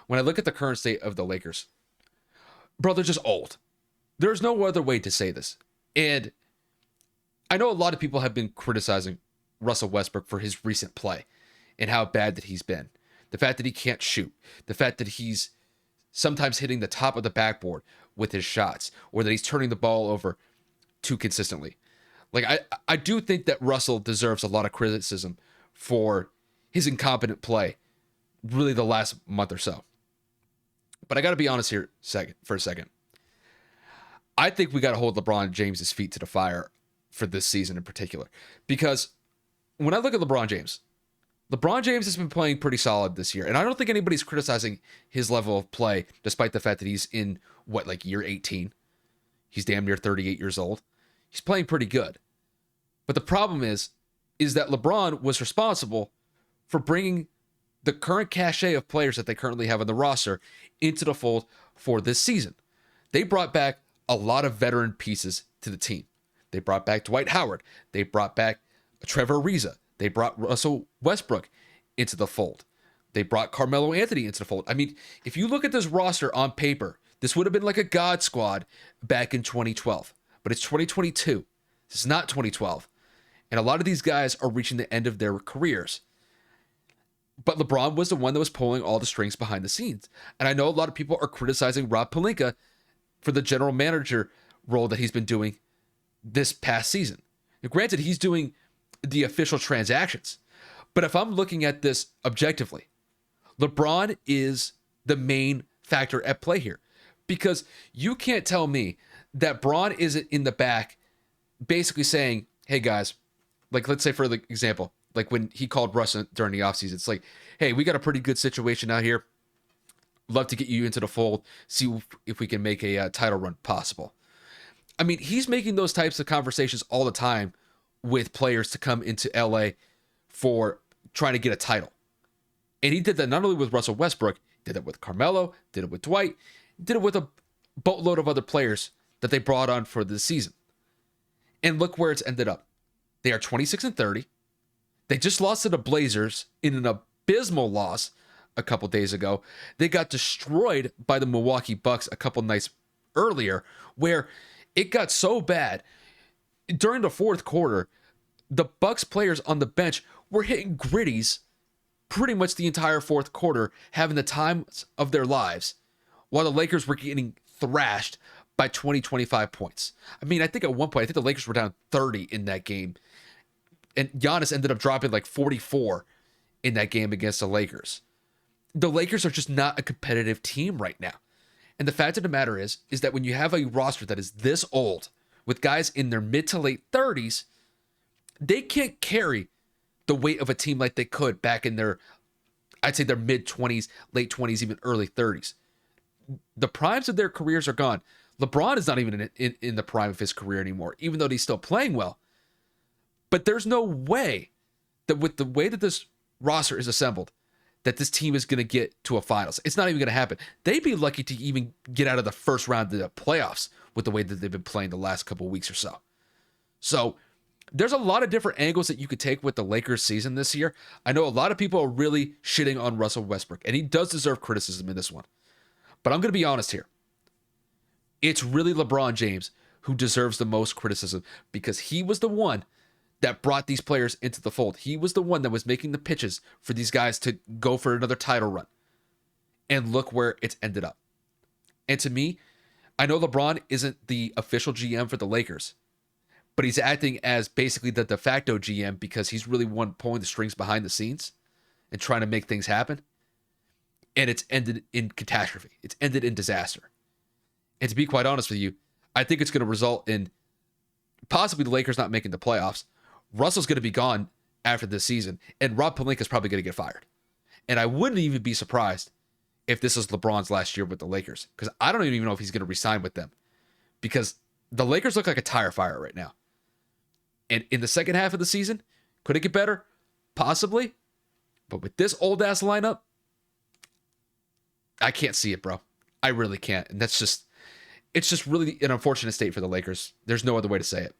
when I look at the current state of the Lakers, bro, they're just old. There's no other way to say this. And I know a lot of people have been criticizing Russell Westbrook for his recent play and how bad that he's been. The fact that he can't shoot. The fact that he's sometimes hitting the top of the backboard with his shots, or that he's turning the ball over too consistently. Like, I do think that Russell deserves a lot of criticism for his incompetent play really the last month or so. But I got to be honest here for a second. I think we got to hold LeBron James's feet to the fire for this season in particular. Because when I look at LeBron James has been playing pretty solid this year. And I don't think anybody's criticizing his level of play, despite the fact that he's in, year 18? He's damn near 38 years old. He's playing pretty good. But the problem is that LeBron was responsible for bringing the current cachet of players that they currently have on the roster into the fold for this season. They brought back a lot of veteran pieces to the team. They brought back Dwight Howard. They brought back Trevor Ariza. They brought Russell Westbrook into the fold. They brought Carmelo Anthony into the fold. I mean, if you look at this roster on paper, this would have been like a God squad back in 2012. But it's 2022. This is not 2012. And a lot of these guys are reaching the end of their careers. But LeBron was the one that was pulling all the strings behind the scenes. And I know a lot of people are criticizing Rob Pelinka for the general manager role that he's been doing this past season. Now, granted, he's doing the official transactions. But if I'm looking at this objectively, LeBron is the main factor at play here. Because you can't tell me that Bron isn't in the back basically saying, hey guys, like let's say for the example, like when he called Russ during the offseason, it's like, hey, we got a pretty good situation out here. Love to get you into the fold, see if we can make a title run possible. I mean, he's making those types of conversations all the time with players to come into LA for trying to get a title. And he did that not only with Russell Westbrook, did it with Carmelo, did it with Dwight, did it with a boatload of other players that they brought on for this season. And look where it's ended up. They are 26-30. They just lost to the Blazers in an abysmal loss a couple days ago. They got destroyed by the Milwaukee Bucks a couple nights earlier, where it got so bad. During the fourth quarter, the Bucks players on the bench were hitting gritties pretty much the entire fourth quarter, having the times of their lives, while the Lakers were getting thrashed by 20, 25 points. I mean, I think at one point, I think the Lakers were down 30 in that game. And Giannis ended up dropping like 44 in that game against the Lakers. The Lakers are just not a competitive team right now. And the fact of the matter is that when you have a roster that is this old, with guys in their mid to late 30s, they can't carry the weight of a team like they could back in their, I'd say their mid 20s, late 20s, even early 30s. The primes of their careers are gone. LeBron is not even in the prime of his career anymore, even though he's still playing well. But there's no way that with the way that this roster is assembled, that this team is going to get to a finals. It's not even going to happen. They'd be lucky to even get out of the first round of the playoffs with the way that they've been playing the last couple of weeks or so. So there's a lot of different angles that you could take with the Lakers season this year. I know a lot of people are really shitting on Russell Westbrook, and he does deserve criticism in this one. But I'm going to be honest here. It's really LeBron James who deserves the most criticism, because he was the one that brought these players into the fold. He was the one that was making the pitches for these guys to go for another title run. And look where it's ended up. And to me, I know LeBron isn't the official GM for the Lakers, but he's acting as basically the de facto GM because he's really one pulling the strings behind the scenes and trying to make things happen. And it's ended in catastrophe. It's ended in disaster. And to be quite honest with you, I think it's going to result in possibly the Lakers not making the playoffs. Russell's going to be gone after this season, and Rob Pelinka is probably going to get fired. And I wouldn't even be surprised if this is LeBron's last year with the Lakers, because I don't even know if he's going to resign with them, because the Lakers look like a tire fire right now. And in the second half of the season, could it get better? Possibly. But with this old-ass lineup, I can't see it, bro. I really can't. And it's just really an unfortunate state for the Lakers. There's no other way to say it.